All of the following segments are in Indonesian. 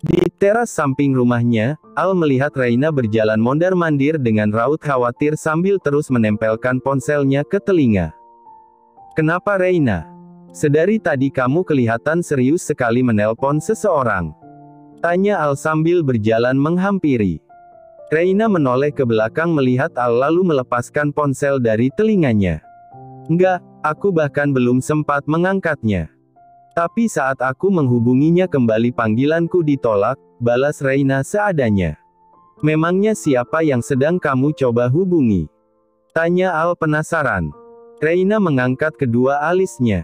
Di teras samping rumahnya, Al melihat Reina berjalan mondar-mandir dengan raut khawatir sambil terus menempelkan ponselnya ke telinga. "Kenapa Reina? Sedari tadi kamu kelihatan serius sekali menelpon seseorang," tanya Al sambil berjalan menghampiri. Reina menoleh ke belakang melihat Al lalu melepaskan ponsel dari telinganya. "Enggak, aku bahkan belum sempat mengangkatnya. Tapi saat aku menghubunginya kembali panggilanku ditolak," balas Reina seadanya. "Memangnya siapa yang sedang kamu coba hubungi?" tanya Al penasaran. Reina mengangkat kedua alisnya.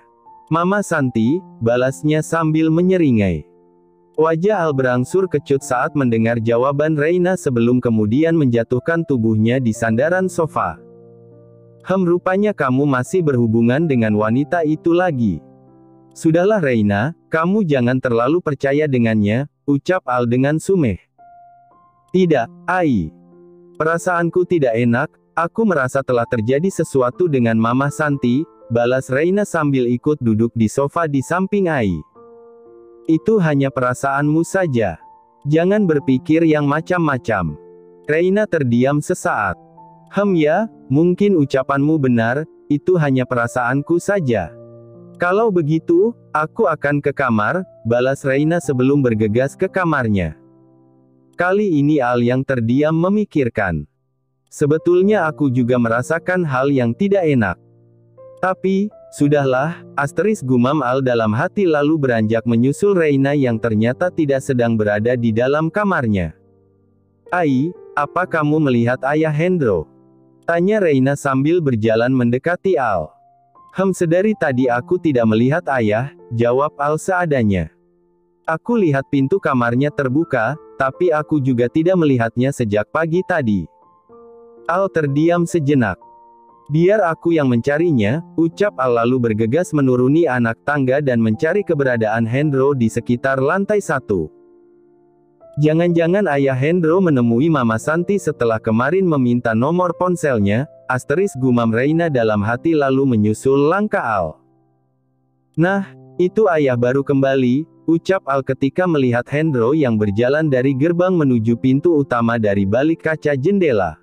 "Mama Santi," balasnya sambil menyeringai. Wajah Al berangsur kecut saat mendengar jawaban Reina sebelum kemudian menjatuhkan tubuhnya di sandaran sofa. Rupanya kamu masih berhubungan dengan wanita itu lagi." "Sudahlah Reina, kamu jangan terlalu percaya dengannya," ucap Al dengan sumeh. "Tidak, Ai. Perasaanku tidak enak, aku merasa telah terjadi sesuatu dengan Mama Santi," balas Reina sambil ikut duduk di sofa di samping Ai. "Itu hanya perasaanmu saja. Jangan berpikir yang macam-macam." Reina terdiam sesaat. Ya, mungkin ucapanmu benar, itu hanya perasaanku saja. Kalau begitu, aku akan ke kamar, balas Reina sebelum bergegas ke kamarnya. Kali ini Al yang terdiam memikirkan. Sebetulnya aku juga merasakan hal yang tidak enak. Tapi, sudahlah, gumam Al dalam hati lalu beranjak menyusul Reina yang ternyata tidak sedang berada di dalam kamarnya. "Ai, apa kamu melihat ayah Hendro?" tanya Reina sambil berjalan mendekati Al. Sedari tadi aku tidak melihat ayah," jawab Al seadanya. "Aku lihat pintu kamarnya terbuka, tapi aku juga tidak melihatnya sejak pagi tadi." Al terdiam sejenak. "Biar aku yang mencarinya," ucap Al lalu bergegas menuruni anak tangga dan mencari keberadaan Hendro di sekitar lantai 1. "Jangan-jangan ayah Hendro menemui Mama Santi setelah kemarin meminta nomor ponselnya," gumam Reina dalam hati lalu menyusul langkah Al. "Nah, itu ayah baru kembali," ucap Al ketika melihat Hendro yang berjalan dari gerbang menuju pintu utama dari balik kaca jendela.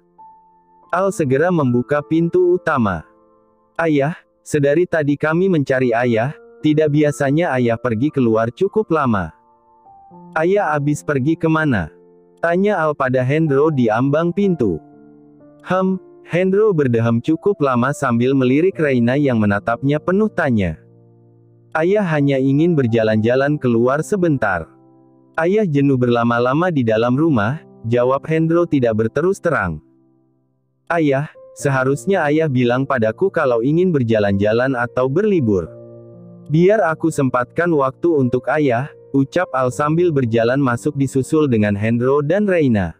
Al segera membuka pintu utama. "Ayah, sedari tadi kami mencari ayah, tidak biasanya ayah pergi keluar cukup lama. Ayah habis pergi kemana?" tanya Al pada Hendro di ambang pintu. Hendro berdeham cukup lama sambil melirik Reina yang menatapnya penuh tanya. "Ayah hanya ingin berjalan-jalan keluar sebentar. Ayah jenuh berlama-lama di dalam rumah," jawab Hendro tidak berterus terang. "Ayah, seharusnya ayah bilang padaku kalau ingin berjalan-jalan atau berlibur. Biar aku sempatkan waktu untuk ayah," ucap Al sambil berjalan masuk disusul dengan Hendro dan Reina.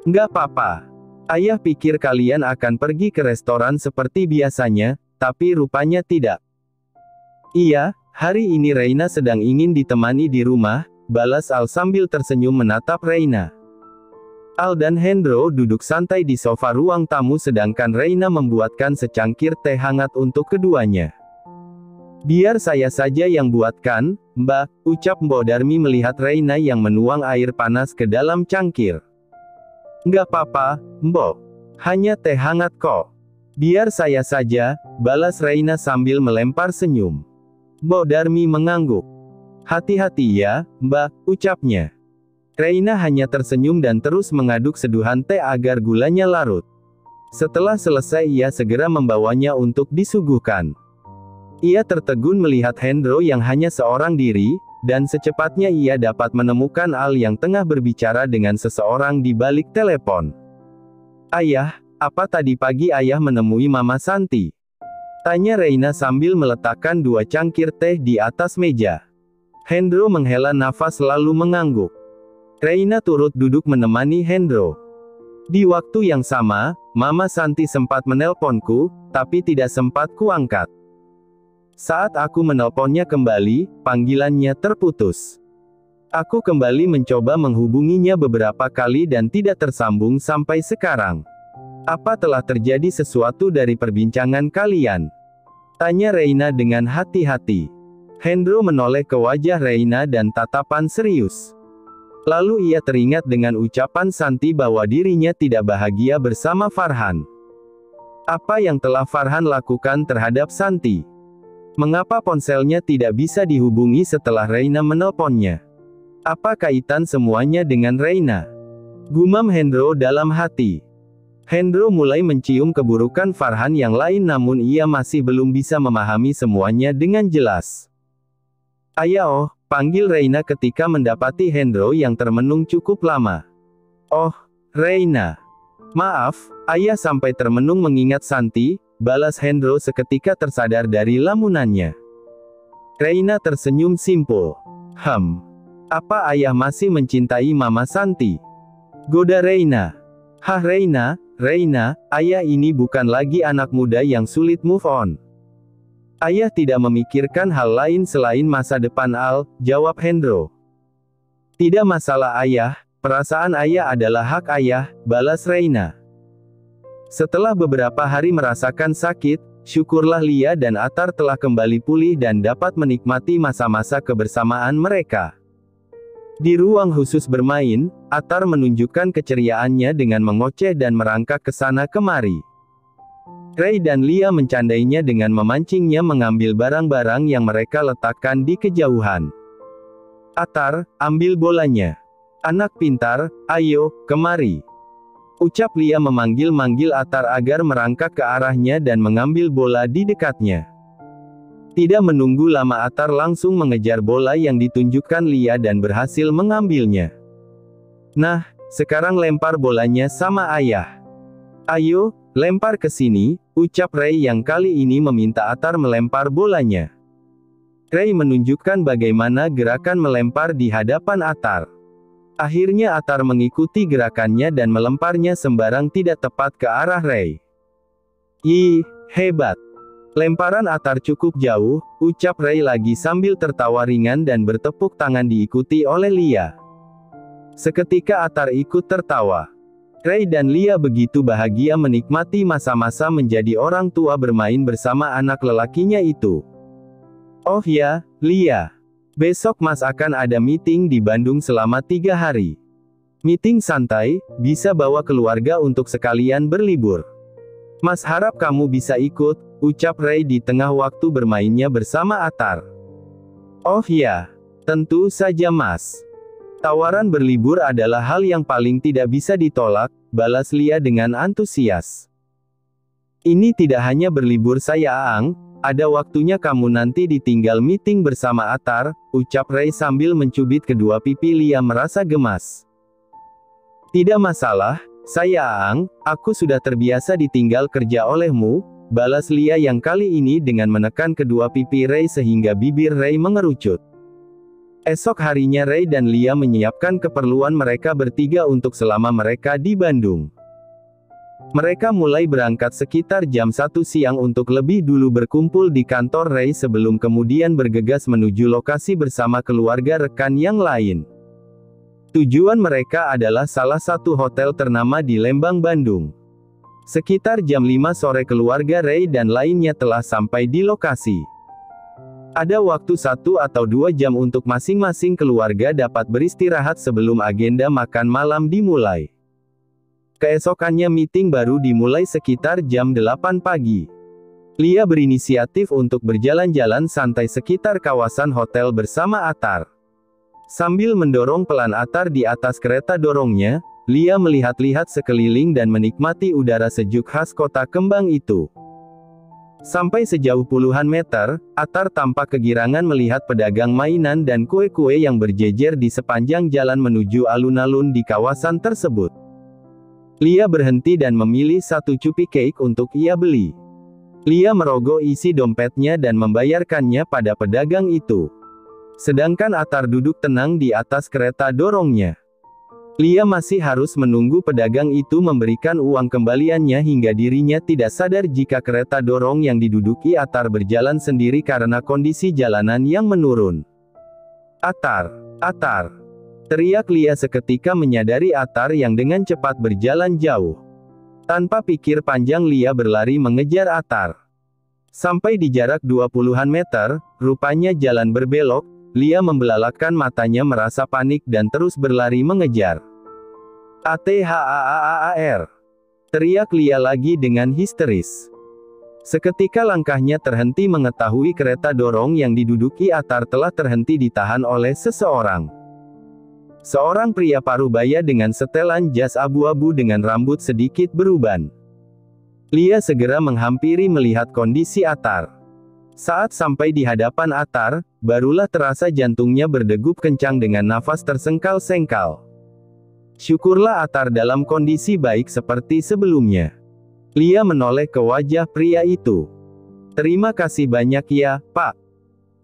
"Nggak apa-apa. Ayah pikir kalian akan pergi ke restoran seperti biasanya, tapi rupanya tidak." "Iya, hari ini Reina sedang ingin ditemani di rumah," balas Al sambil tersenyum menatap Reina. Al dan Hendro duduk santai di sofa ruang tamu sedangkan Reina membuatkan secangkir teh hangat untuk keduanya. "Biar saya saja yang buatkan, Mbak," ucap Mbok Darmi melihat Reina yang menuang air panas ke dalam cangkir. "Nggak apa-apa, Mbok. Hanya teh hangat kok. Biar saya saja," balas Reina sambil melempar senyum. Mbok Darmi mengangguk. "Hati-hati ya, Mbak," ucapnya. Reina hanya tersenyum dan terus mengaduk seduhan teh agar gulanya larut. Setelah selesai ia segera membawanya untuk disuguhkan. Ia tertegun melihat Hendro yang hanya seorang diri, dan secepatnya ia dapat menemukan Al yang tengah berbicara dengan seseorang di balik telepon. "Ayah, apa tadi pagi ayah menemui Mama Santi?" tanya Reina sambil meletakkan 2 cangkir teh di atas meja. Hendro menghela nafas lalu mengangguk. Reina turut duduk menemani Hendro. "Di waktu yang sama, Mama Santi sempat menelponku, tapi tidak sempat kuangkat. Saat aku menelponnya kembali, panggilannya terputus. Aku kembali mencoba menghubunginya beberapa kali dan tidak tersambung sampai sekarang. Apa telah terjadi sesuatu dari perbincangan kalian?" tanya Reina dengan hati-hati. Hendro menoleh ke wajah Reina dan tatapan serius. Lalu ia teringat dengan ucapan Santi bahwa dirinya tidak bahagia bersama Farhan. Apa yang telah Farhan lakukan terhadap Santi? Mengapa ponselnya tidak bisa dihubungi setelah Reina menelponnya? Apa kaitan semuanya dengan Reina? Gumam Hendro dalam hati. Hendro mulai mencium keburukan Farhan yang lain, namun ia masih belum bisa memahami semuanya dengan jelas. Ayah, oh, panggil Reina ketika mendapati Hendro yang termenung cukup lama. Oh, Reina. Maaf, ayah sampai termenung mengingat Santi, balas Hendro seketika tersadar dari lamunannya. Reina tersenyum simpul. Apa ayah masih mencintai Mama Santi? Goda Reina. Hah Reina, ayah ini bukan lagi anak muda yang sulit move on. Ayah tidak memikirkan hal lain selain masa depan Al, jawab Hendro. Tidak masalah ayah, perasaan ayah adalah hak ayah, balas Reina. Setelah beberapa hari merasakan sakit, syukurlah Lia dan Atar telah kembali pulih dan dapat menikmati masa-masa kebersamaan mereka. Di ruang khusus bermain, Atar menunjukkan keceriaannya dengan mengoceh dan merangkak ke sana kemari. Ray dan Lia mencandainya dengan memancingnya mengambil barang-barang yang mereka letakkan di kejauhan. Atar, ambil bolanya. Anak pintar, ayo, kemari. Ucap Lia memanggil-manggil Atar agar merangkak ke arahnya dan mengambil bola di dekatnya. Tidak menunggu lama Atar langsung mengejar bola yang ditunjukkan Lia dan berhasil mengambilnya. Nah, sekarang lempar bolanya sama ayah. Ayo, lempar ke sini, ucap Ray yang kali ini meminta Atar melempar bolanya. Ray menunjukkan bagaimana gerakan melempar di hadapan Atar. Akhirnya Atar mengikuti gerakannya dan melemparnya sembarang tidak tepat ke arah Ray. Ih, hebat. Lemparan Atar cukup jauh, ucap Ray lagi sambil tertawa ringan dan bertepuk tangan diikuti oleh Lia. Seketika Atar ikut tertawa. Ray dan Lia begitu bahagia menikmati masa-masa menjadi orang tua bermain bersama anak lelakinya itu. Oh ya, Lia. Besok Mas akan ada meeting di Bandung selama 3 hari. Meeting santai, bisa bawa keluarga untuk sekalian berlibur. Mas harap kamu bisa ikut, ucap Ray di tengah waktu bermainnya bersama Atar. Oh ya, tentu saja Mas. Tawaran berlibur adalah hal yang paling tidak bisa ditolak, balas Lia dengan antusias. Ini tidak hanya berlibur saya Aang, ada waktunya kamu nanti ditinggal meeting bersama Atar, ucap Ray sambil mencubit kedua pipi Lia merasa gemas. Tidak masalah, saya Aang, aku sudah terbiasa ditinggal kerja olehmu, balas Lia yang kali ini dengan menekan kedua pipi Ray sehingga bibir Ray mengerucut. Esok harinya Ray dan Lia menyiapkan keperluan mereka bertiga untuk selama mereka di Bandung. Mereka mulai berangkat sekitar jam 1 siang untuk lebih dulu berkumpul di kantor Ray sebelum kemudian bergegas menuju lokasi bersama keluarga rekan yang lain. Tujuan mereka adalah salah satu hotel ternama di Lembang, Bandung. Sekitar jam 5 sore keluarga Ray dan lainnya telah sampai di lokasi. Ada waktu 1 atau 2 jam untuk masing-masing keluarga dapat beristirahat sebelum agenda makan malam dimulai. Keesokannya meeting baru dimulai sekitar jam 8 pagi. Lia berinisiatif untuk berjalan-jalan santai sekitar kawasan hotel bersama Atar. Sambil mendorong pelan Atar di atas kereta dorongnya, Lia melihat-lihat sekeliling dan menikmati udara sejuk khas kota kembang itu. Sampai sejauh puluhan meter, Atar tampak kegirangan melihat pedagang mainan dan kue-kue yang berjejer di sepanjang jalan menuju alun-alun di kawasan tersebut. Lia berhenti dan memilih satu cupi cake untuk ia beli. Lia merogoh isi dompetnya dan membayarkannya pada pedagang itu. Sedangkan Atar duduk tenang di atas kereta dorongnya. Lia masih harus menunggu pedagang itu memberikan uang kembaliannya hingga dirinya tidak sadar jika kereta dorong yang diduduki Atar berjalan sendiri karena kondisi jalanan yang menurun. Atar! Atar! Teriak Lia seketika menyadari Atar yang dengan cepat berjalan jauh. Tanpa pikir panjang Lia berlari mengejar Atar. Sampai di jarak 20-an meter, rupanya jalan berbelok. Lia membelalakkan matanya merasa panik dan terus berlari mengejar. "ATHAAAR!" teriak Lia lagi dengan histeris. Seketika langkahnya terhenti mengetahui kereta dorong yang diduduki Atar telah terhenti ditahan oleh seseorang. Seorang pria parubaya dengan setelan jas abu-abu dengan rambut sedikit beruban. Lia segera menghampiri melihat kondisi Atar. Saat sampai di hadapan Atar, barulah terasa jantungnya berdegup kencang dengan nafas tersengkal-sengkal. Syukurlah Atar dalam kondisi baik seperti sebelumnya. Lia menoleh ke wajah pria itu. "Terima kasih banyak ya, Pak.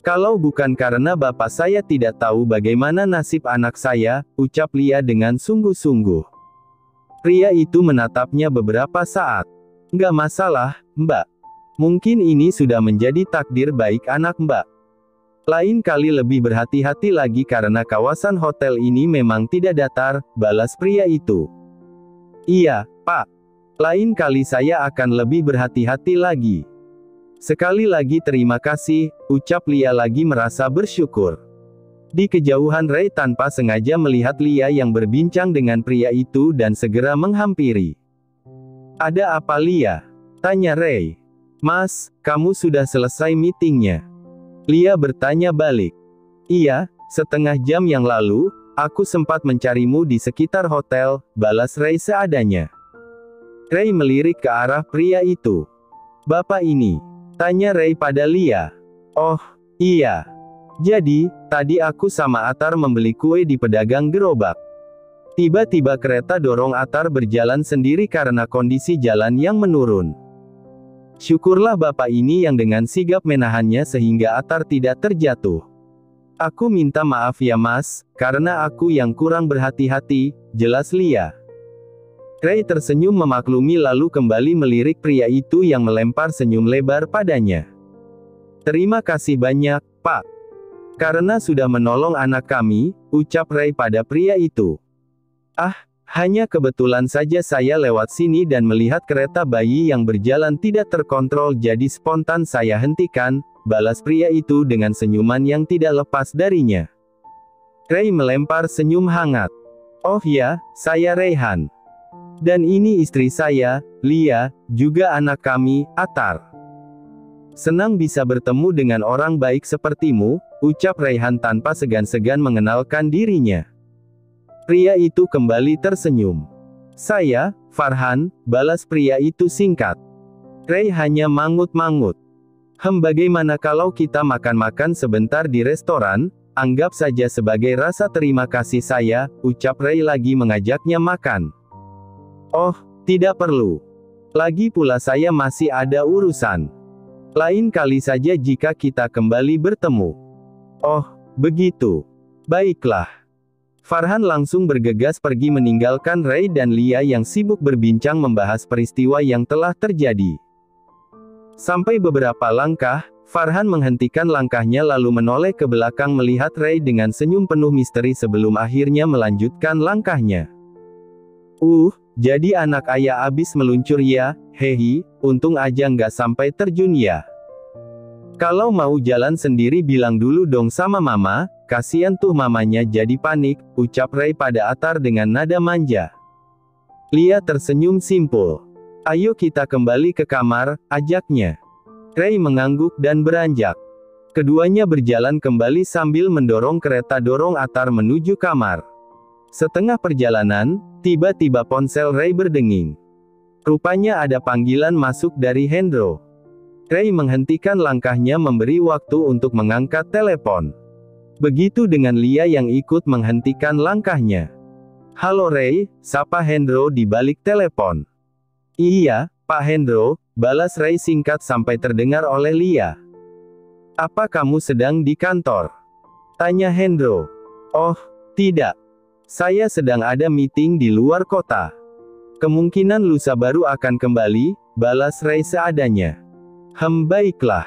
Kalau bukan karena bapak saya tidak tahu bagaimana nasib anak saya," ucap Lia dengan sungguh-sungguh. Pria itu menatapnya beberapa saat. "Nggak masalah, Mbak. Mungkin ini sudah menjadi takdir baik anak Mbak. Lain kali lebih berhati-hati lagi karena kawasan hotel ini memang tidak datar," balas pria itu. "Iya, Pak. Lain kali saya akan lebih berhati-hati lagi. Sekali lagi terima kasih," ucap Lia lagi merasa bersyukur. Di kejauhan Ray tanpa sengaja melihat Lia yang berbincang dengan pria itu dan segera menghampiri. "Ada apa Lia?" tanya Ray. "Mas, kamu sudah selesai meetingnya?" Lia bertanya balik. "Iya, setengah jam yang lalu, aku sempat mencarimu di sekitar hotel," balas Ray seadanya. Ray melirik ke arah pria itu. "Bapak ini?" tanya Ray pada Lia. "Oh, iya. Jadi, tadi aku sama Atar membeli kue di pedagang gerobak. Tiba-tiba kereta dorong Atar berjalan sendiri karena kondisi jalan yang menurun. Syukurlah bapak ini yang dengan sigap menahannya sehingga Atar tidak terjatuh. Aku minta maaf ya mas, karena aku yang kurang berhati-hati," jelas Lia. Ray tersenyum memaklumi lalu kembali melirik pria itu yang melempar senyum lebar padanya. "Terima kasih banyak, Pak. Karena sudah menolong anak kami," ucap Ray pada pria itu. "Ah, hanya kebetulan saja saya lewat sini dan melihat kereta bayi yang berjalan tidak terkontrol jadi spontan saya hentikan," balas pria itu dengan senyuman yang tidak lepas darinya. Ray melempar senyum hangat. "Oh ya, saya Rayhan. Dan ini istri saya, Lia, juga anak kami, Atar. Senang bisa bertemu dengan orang baik sepertimu," ucap Rayhan tanpa segan-segan mengenalkan dirinya. Pria itu kembali tersenyum. "Saya, Farhan," balas pria itu singkat. Ray hanya mangut-mangut. Bagaimana kalau kita makan-makan sebentar di restoran, anggap saja sebagai rasa terima kasih saya," ucap Ray lagi mengajaknya makan. "Oh, tidak perlu. Lagi pula saya masih ada urusan. Lain kali saja jika kita kembali bertemu." "Oh, begitu. Baiklah." Farhan langsung bergegas pergi meninggalkan Ray dan Lia yang sibuk berbincang membahas peristiwa yang telah terjadi. Sampai beberapa langkah, Farhan menghentikan langkahnya lalu menoleh ke belakang melihat Ray dengan senyum penuh misteri sebelum akhirnya melanjutkan langkahnya. Jadi anak ayah abis meluncur ya, hehi, untung aja nggak sampai terjun ya. Kalau mau jalan sendiri bilang dulu dong sama mama, kasihan tuh mamanya jadi panik," ucap Ray pada Atar dengan nada manja. Lia tersenyum simpul. "Ayo kita kembali ke kamar," ajaknya. Ray mengangguk dan beranjak. Keduanya berjalan kembali sambil mendorong kereta dorong Atar menuju kamar. Setengah perjalanan, tiba-tiba ponsel Ray berdenging. Rupanya ada panggilan masuk dari Hendro. Ray menghentikan langkahnya memberi waktu untuk mengangkat telepon. Begitu dengan Lia yang ikut menghentikan langkahnya. "Halo Ray," sapa Hendro di balik telepon. "Iya, Pak Hendro," balas Ray singkat sampai terdengar oleh Lia. "Apa kamu sedang di kantor?" tanya Hendro. "Oh, tidak. Saya sedang ada meeting di luar kota. Kemungkinan lusa baru akan kembali," balas Ray seadanya. Baiklah.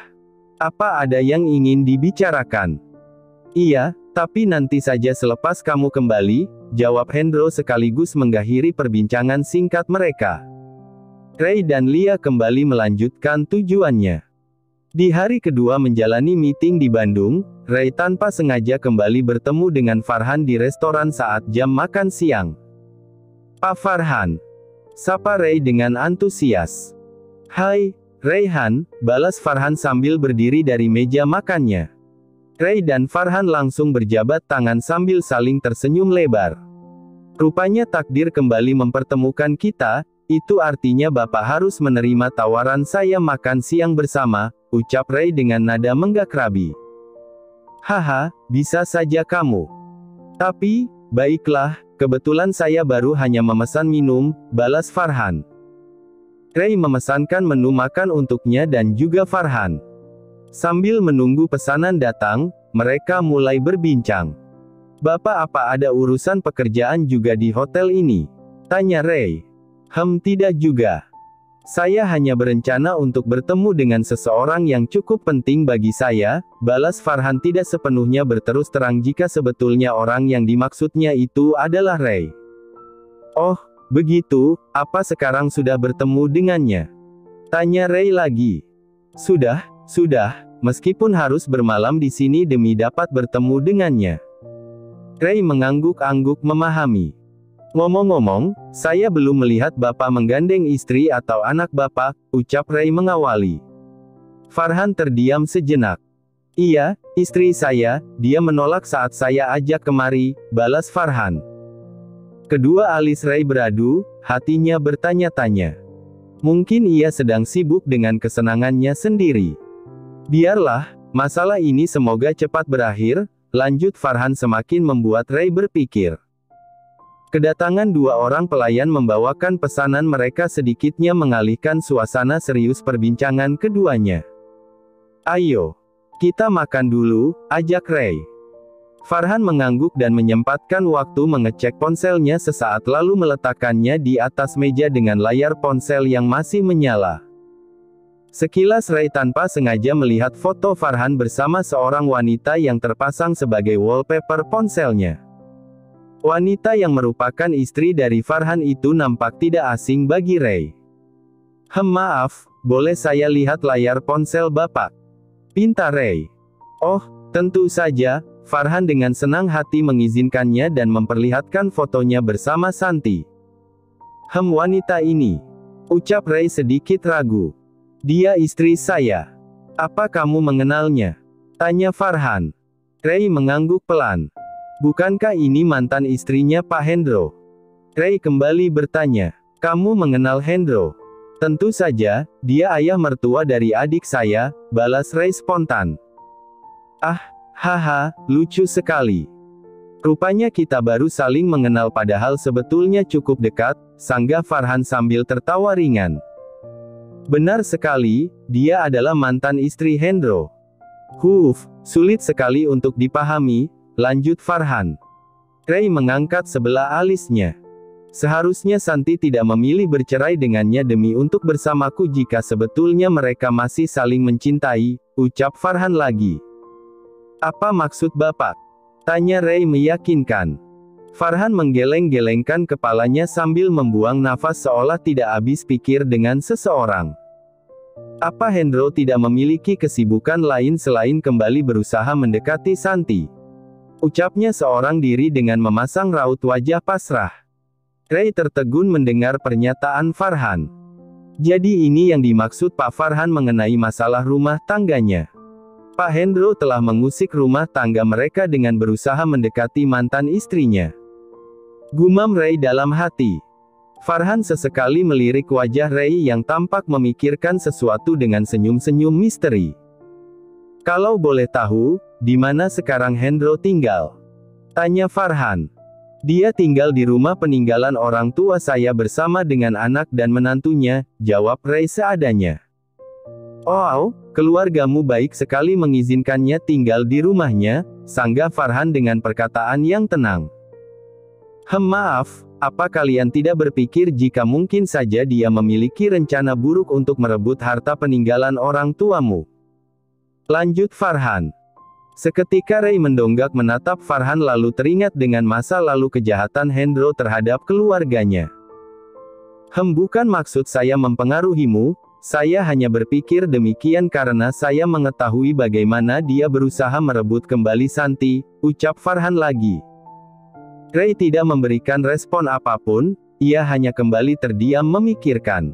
Apa ada yang ingin dibicarakan?" "Iya, tapi nanti saja selepas kamu kembali," jawab Hendro sekaligus mengakhiri perbincangan singkat mereka. Ray dan Lia kembali melanjutkan tujuannya. Di hari kedua menjalani meeting di Bandung, Ray tanpa sengaja kembali bertemu dengan Farhan di restoran saat jam makan siang. "Pak Farhan," sapa Ray dengan antusias. "Hai, Rayhan," balas Farhan sambil berdiri dari meja makannya. Ray dan Farhan langsung berjabat tangan sambil saling tersenyum lebar. "Rupanya takdir kembali mempertemukan kita, itu artinya Bapak harus menerima tawaran saya makan siang bersama," ucap Ray dengan nada menggakrabi. "Haha, bisa saja kamu. Tapi, baiklah, kebetulan saya baru hanya memesan minum," balas Farhan. Ray memesankan menu makan untuknya dan juga Farhan. Sambil menunggu pesanan datang, mereka mulai berbincang. "Bapak apa ada urusan pekerjaan juga di hotel ini?" tanya Ray. Tidak juga. Saya hanya berencana untuk bertemu dengan seseorang yang cukup penting bagi saya," balas Farhan tidak sepenuhnya berterus terang jika sebetulnya orang yang dimaksudnya itu adalah Ray. "Oh, begitu, apa sekarang sudah bertemu dengannya?" tanya Ray lagi. Sudah, meskipun harus bermalam di sini demi dapat bertemu dengannya." Ray mengangguk-angguk memahami. "Ngomong-ngomong, saya belum melihat Bapak menggandeng istri atau anak Bapak," ucap Ray mengawali. Farhan terdiam sejenak. "Iya, istri saya, dia menolak saat saya ajak kemari," balas Farhan. Kedua alis Ray beradu, hatinya bertanya-tanya. Mungkin ia sedang sibuk dengan kesenangannya sendiri. "Biarlah, masalah ini semoga cepat berakhir," lanjut Farhan semakin membuat Ray berpikir. Kedatangan dua orang pelayan membawakan pesanan mereka sedikitnya mengalihkan suasana serius perbincangan keduanya. "Ayo, kita makan dulu," ajak Ray. Farhan mengangguk dan menyempatkan waktu mengecek ponselnya sesaat lalu meletakkannya di atas meja dengan layar ponsel yang masih menyala. Sekilas Ray tanpa sengaja melihat foto Farhan bersama seorang wanita yang terpasang sebagai wallpaper ponselnya. Wanita yang merupakan istri dari Farhan itu nampak tidak asing bagi Ray. Maaf, boleh saya lihat layar ponsel Bapak?" pinta Ray. "Oh, tentu saja," Farhan dengan senang hati mengizinkannya dan memperlihatkan fotonya bersama Santi. Wanita ini," ucap Ray sedikit ragu. "Dia istri saya." "Apa kamu mengenalnya?" tanya Farhan. Ray mengangguk pelan. "Bukankah ini mantan istrinya Pak Hendro?" Ray kembali bertanya. "Kamu mengenal Hendro?" "Tentu saja, dia ayah mertua dari adik saya," balas Ray spontan. Haha, lucu sekali. Rupanya kita baru saling mengenal padahal sebetulnya cukup dekat," sanggah Farhan sambil tertawa ringan. "Benar sekali, dia adalah mantan istri Hendro." Sulit sekali untuk dipahami," lanjut Farhan. Ray mengangkat sebelah alisnya. "Seharusnya Santi tidak memilih bercerai dengannya demi untuk bersamaku jika sebetulnya mereka masih saling mencintai," ucap Farhan lagi. "Apa maksud Bapak?" tanya Ray meyakinkan. Farhan menggeleng-gelengkan kepalanya sambil membuang nafas seolah tidak habis pikir dengan seseorang. "Apa Hendro tidak memiliki kesibukan lain selain kembali berusaha mendekati Santi?" ucapnya seorang diri dengan memasang raut wajah pasrah. Ray tertegun mendengar pernyataan Farhan. Jadi ini yang dimaksud Pak Farhan mengenai masalah rumah tangganya. Pak Hendro telah mengusik rumah tangga mereka dengan berusaha mendekati mantan istrinya. Gumam Ray dalam hati. Farhan sesekali melirik wajah Ray yang tampak memikirkan sesuatu dengan senyum-senyum misteri. "Kalau boleh tahu, di mana sekarang Hendro tinggal?" tanya Farhan. "Dia tinggal di rumah peninggalan orang tua saya bersama dengan anak dan menantunya," jawab Ray seadanya. "Oh, keluargamu baik sekali mengizinkannya tinggal di rumahnya," sanggah Farhan dengan perkataan yang tenang. Maaf, apa kalian tidak berpikir jika mungkin saja dia memiliki rencana buruk untuk merebut harta peninggalan orang tuamu?" lanjut Farhan. Seketika Ray mendonggak menatap Farhan lalu teringat dengan masa lalu kejahatan Hendro terhadap keluarganya. Bukan maksud saya mempengaruhimu," Saya hanya berpikir demikian karena saya mengetahui bagaimana dia berusaha merebut kembali Santi, ucap Farhan lagi. Ray tidak memberikan respon apapun, ia hanya kembali terdiam memikirkan.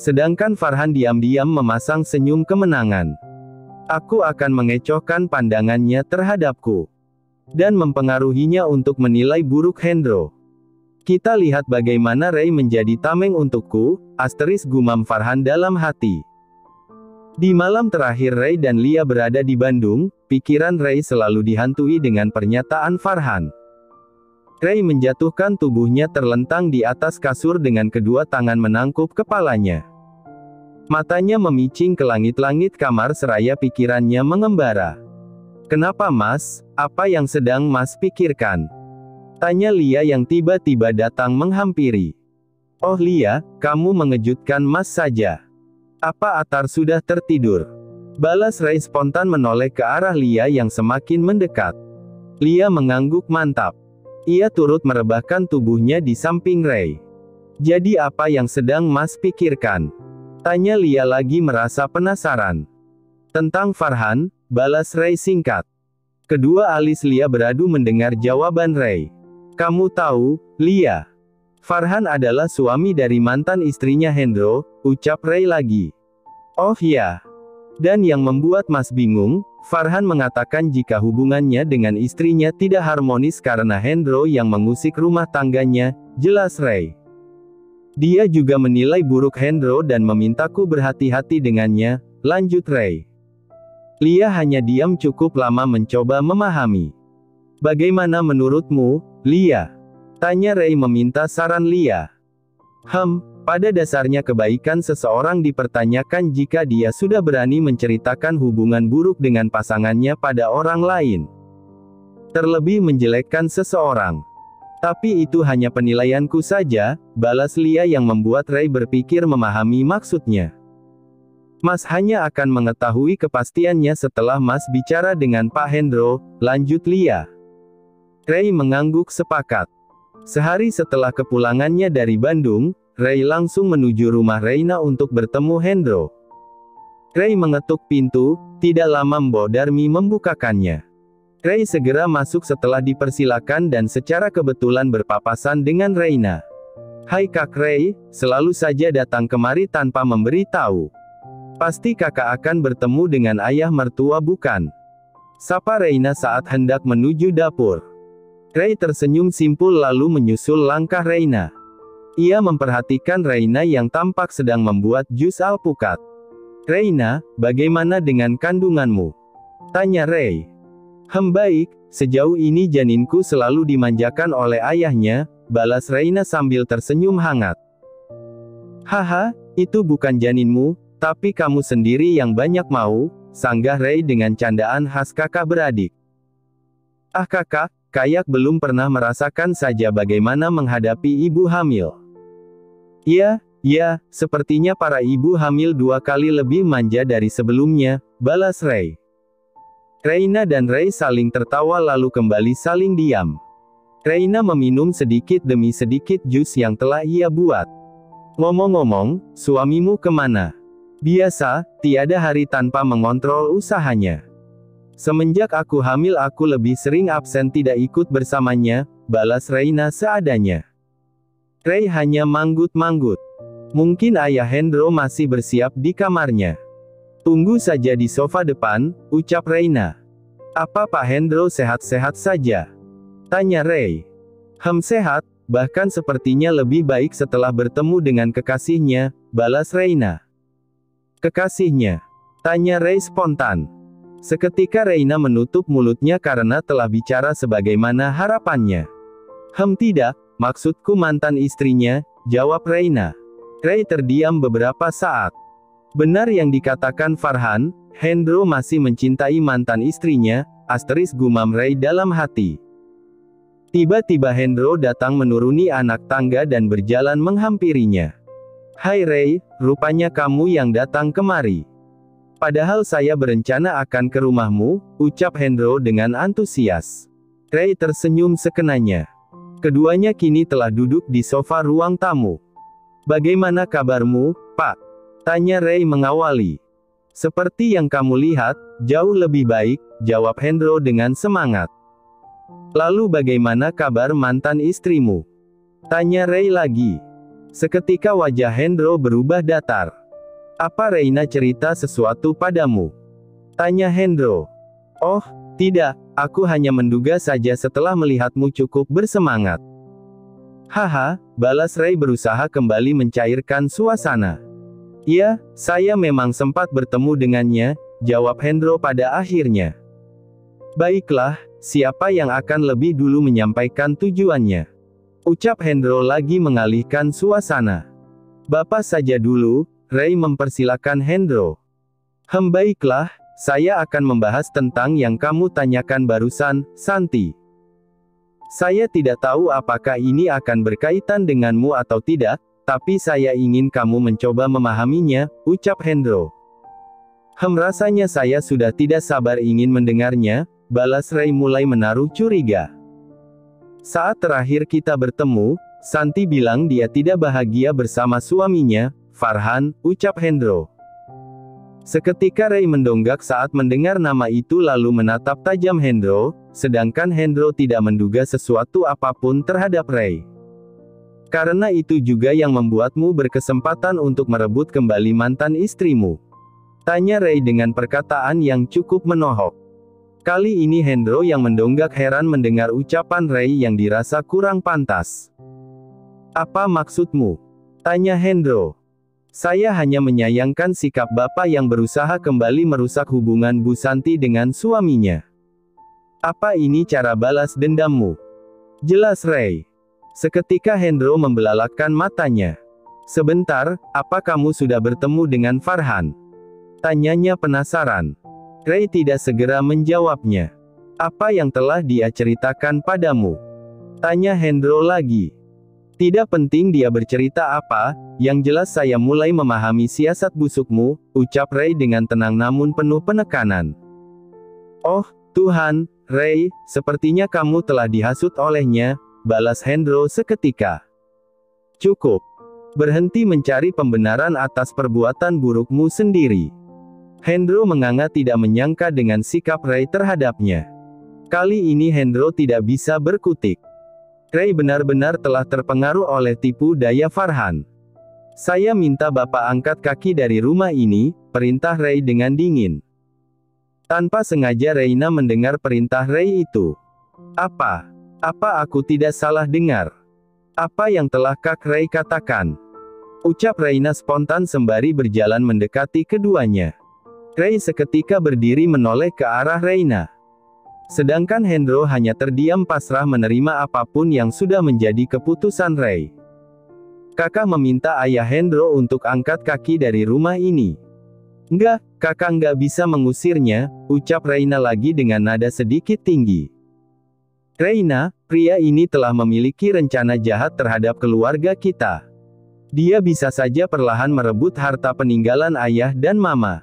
Sedangkan Farhan diam-diam memasang senyum kemenangan. Aku akan mengecohkan pandangannya terhadapku. Dan mempengaruhinya untuk menilai buruk Hendro. Kita lihat bagaimana Ray menjadi tameng untukku, gumam Farhan dalam hati. Di malam terakhir Ray dan Lia berada di Bandung, pikiran Ray selalu dihantui dengan pernyataan Farhan. Ray menjatuhkan tubuhnya terlentang di atas kasur dengan kedua tangan menangkup kepalanya. Matanya memicing ke langit-langit kamar seraya pikirannya mengembara. Kenapa Mas? Apa yang sedang Mas pikirkan? Tanya Lia yang tiba-tiba datang menghampiri. Oh Lia, kamu mengejutkan Mas saja. Apa Atar sudah tertidur? Balas Ray spontan menoleh ke arah Lia yang semakin mendekat. Lia mengangguk mantap. Ia turut merebahkan tubuhnya di samping Ray. Jadi apa yang sedang Mas pikirkan? Tanya Lia lagi merasa penasaran. Tentang Farhan, balas Ray singkat. Kedua alis Lia beradu mendengar jawaban Ray. Kamu tahu, Lia, Farhan adalah suami dari mantan istrinya Hendro, ucap Ray lagi. Oh ya. Dan yang membuat Mas bingung, Farhan mengatakan jika hubungannya dengan istrinya tidak harmonis karena Hendro yang mengusik rumah tangganya, jelas Ray. Dia juga menilai buruk Hendro dan memintaku berhati-hati dengannya, lanjut Ray. Lia hanya diam cukup lama mencoba memahami. Bagaimana menurutmu, Lia? Tanya Ray meminta saran Lia. Pada dasarnya kebaikan seseorang dipertanyakan jika dia sudah berani menceritakan hubungan buruk dengan pasangannya pada orang lain. Terlebih menjelekkan seseorang. Tapi itu hanya penilaianku saja, balas Lia yang membuat Ray berpikir memahami maksudnya. Mas hanya akan mengetahui kepastiannya setelah Mas bicara dengan Pak Hendro, lanjut Lia. Ray mengangguk sepakat. Sehari setelah kepulangannya dari Bandung, Ray langsung menuju rumah Reina untuk bertemu Hendro. Ray mengetuk pintu, tidak lama Mbok Darmi membukakannya. Ray segera masuk setelah dipersilakan dan secara kebetulan berpapasan dengan Reina. Hai Kak Ray, selalu saja datang kemari tanpa memberi tahu. Pasti kakak akan bertemu dengan ayah mertua bukan? Sapa Reina saat hendak menuju dapur. Ray tersenyum simpul lalu menyusul langkah Reina. Ia memperhatikan Reina yang tampak sedang membuat jus alpukat. Reina, bagaimana dengan kandunganmu? Tanya Ray. Baik, sejauh ini janinku selalu dimanjakan oleh ayahnya, balas Reina sambil tersenyum hangat. Haha, itu bukan janinmu, tapi kamu sendiri yang banyak mau, sanggah Ray dengan candaan khas kakak beradik. Ah kakak, kayak belum pernah merasakan saja bagaimana menghadapi ibu hamil. Ya, sepertinya para ibu hamil 2 kali lebih manja dari sebelumnya, balas Ray. Reina dan Ray saling tertawa lalu kembali saling diam. Reina meminum sedikit demi sedikit jus yang telah ia buat. Ngomong-ngomong, suamimu kemana? Biasa, tiada hari tanpa mengontrol usahanya. Semenjak aku hamil aku lebih sering absen tidak ikut bersamanya, balas Reina seadanya. Ray hanya manggut-manggut. Mungkin ayah Hendro masih bersiap di kamarnya. Tunggu saja di sofa depan, ucap Reina. Apa Pak Hendro sehat-sehat saja? Tanya Ray. Sehat, bahkan sepertinya lebih baik setelah bertemu dengan kekasihnya, balas Reina. Kekasihnya? Tanya Ray spontan. Seketika Reina menutup mulutnya karena telah bicara sebagaimana harapannya. Tidak, maksudku mantan istrinya, jawab Reina. Ray terdiam beberapa saat. Benar yang dikatakan Farhan, Hendro masih mencintai mantan istrinya, gumam Ray dalam hati. Tiba-tiba Hendro datang menuruni anak tangga dan berjalan menghampirinya. Hai Ray, rupanya kamu yang datang kemari. Padahal saya berencana akan ke rumahmu, ucap Hendro dengan antusias. Ray tersenyum sekenanya. Keduanya kini telah duduk di sofa ruang tamu. Bagaimana kabarmu, Pak? Tanya Ray mengawali. Seperti yang kamu lihat, jauh lebih baik, jawab Hendro dengan semangat. Lalu bagaimana kabar mantan istrimu? Tanya Ray lagi. Seketika wajah Hendro berubah datar. Apa Reina cerita sesuatu padamu? Tanya Hendro. Oh, tidak, aku hanya menduga saja setelah melihatmu cukup bersemangat. Haha, balas Ray berusaha kembali mencairkan suasana. Ya, saya memang sempat bertemu dengannya, jawab Hendro pada akhirnya. Baiklah, siapa yang akan lebih dulu menyampaikan tujuannya? Ucap Hendro lagi mengalihkan suasana. Bapak saja dulu, Ray mempersilakan Hendro. Baiklah, saya akan membahas tentang yang kamu tanyakan barusan, Santi. Saya tidak tahu apakah ini akan berkaitan denganmu atau tidak, tapi saya ingin kamu mencoba memahaminya, ucap Hendro. Rasanya saya sudah tidak sabar ingin mendengarnya, balas Ray mulai menaruh curiga. Saat terakhir kita bertemu, Santi bilang dia tidak bahagia bersama suaminya, Farhan, ucap Hendro. Seketika Ray mendonggak saat mendengar nama itu lalu menatap tajam Hendro, sedangkan Hendro tidak menduga sesuatu apapun terhadap Ray. Karena itu juga yang membuatmu berkesempatan untuk merebut kembali mantan istrimu? Tanya Ray dengan perkataan yang cukup menohok. Kali ini Hendro yang mendonggak heran mendengar ucapan Ray yang dirasa kurang pantas. Apa maksudmu? Tanya Hendro. Saya hanya menyayangkan sikap Bapak yang berusaha kembali merusak hubungan Bu Santi dengan suaminya. Apa ini cara balas dendammu? Jelas Ray. Seketika Hendro membelalakkan matanya. Sebentar, apa kamu sudah bertemu dengan Farhan? Tanyanya penasaran. Ray tidak segera menjawabnya. Apa yang telah dia ceritakan padamu? Tanya Hendro lagi. Tidak penting dia bercerita apa, yang jelas saya mulai memahami siasat busukmu, ucap Ray dengan tenang namun penuh penekanan. Oh, Tuhan, Ray, sepertinya kamu telah dihasut olehnya, balas Hendro seketika. Cukup. Berhenti mencari pembenaran atas perbuatan burukmu sendiri. Hendro menganga tidak menyangka dengan sikap Ray terhadapnya. Kali ini Hendro tidak bisa berkutik. Ray benar-benar telah terpengaruh oleh tipu daya Farhan. Saya minta Bapak angkat kaki dari rumah ini, perintah Ray dengan dingin. Tanpa sengaja Reina mendengar perintah Ray itu. Apa aku tidak salah dengar? Apa yang telah Kak Ray katakan? Ucap Reina spontan sembari berjalan mendekati keduanya. Ray seketika berdiri menoleh ke arah Reina. Sedangkan Hendro hanya terdiam pasrah menerima apapun yang sudah menjadi keputusan Ray. Kakak meminta ayah Hendro untuk angkat kaki dari rumah ini. Enggak, kakak nggak bisa mengusirnya, ucap Reina lagi dengan nada sedikit tinggi. Reina, pria ini telah memiliki rencana jahat terhadap keluarga kita. Dia bisa saja perlahan merebut harta peninggalan ayah dan mama.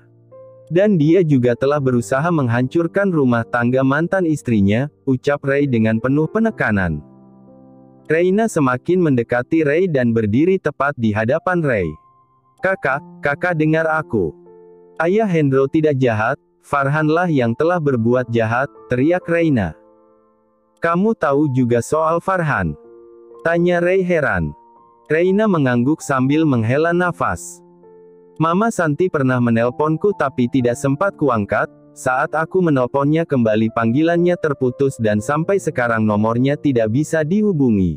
Dan dia juga telah berusaha menghancurkan rumah tangga mantan istrinya, ucap Ray dengan penuh penekanan. Reina semakin mendekati Ray dan berdiri tepat di hadapan Ray. Kakak dengar aku. Ayah Hendro tidak jahat, Farhanlah yang telah berbuat jahat, teriak Reina. Kamu tahu juga soal Farhan? Tanya Ray heran. Reina mengangguk sambil menghela nafas. Mama Santi pernah menelponku tapi tidak sempat kuangkat, saat aku menelponnya kembali panggilannya terputus dan sampai sekarang nomornya tidak bisa dihubungi.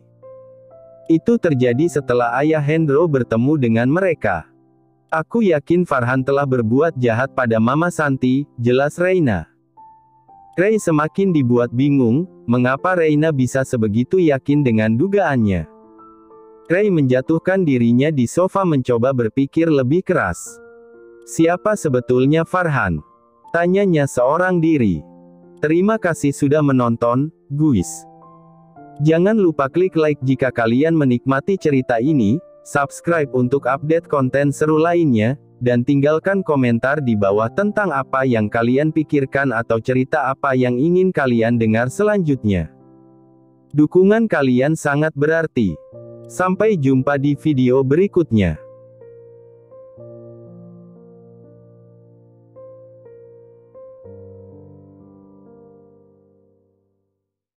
Itu terjadi setelah ayah Hendro bertemu dengan mereka. Aku yakin Farhan telah berbuat jahat pada Mama Santi, jelas Reina. Ray semakin dibuat bingung, mengapa Reina bisa sebegitu yakin dengan dugaannya. Ray menjatuhkan dirinya di sofa mencoba berpikir lebih keras. Siapa sebetulnya Farhan? Tanyanya seorang diri. Terima kasih sudah menonton, guys. Jangan lupa klik like jika kalian menikmati cerita ini, subscribe untuk update konten seru lainnya, dan tinggalkan komentar di bawah tentang apa yang kalian pikirkan atau cerita apa yang ingin kalian dengar selanjutnya. Dukungan kalian sangat berarti. Sampai jumpa di video berikutnya.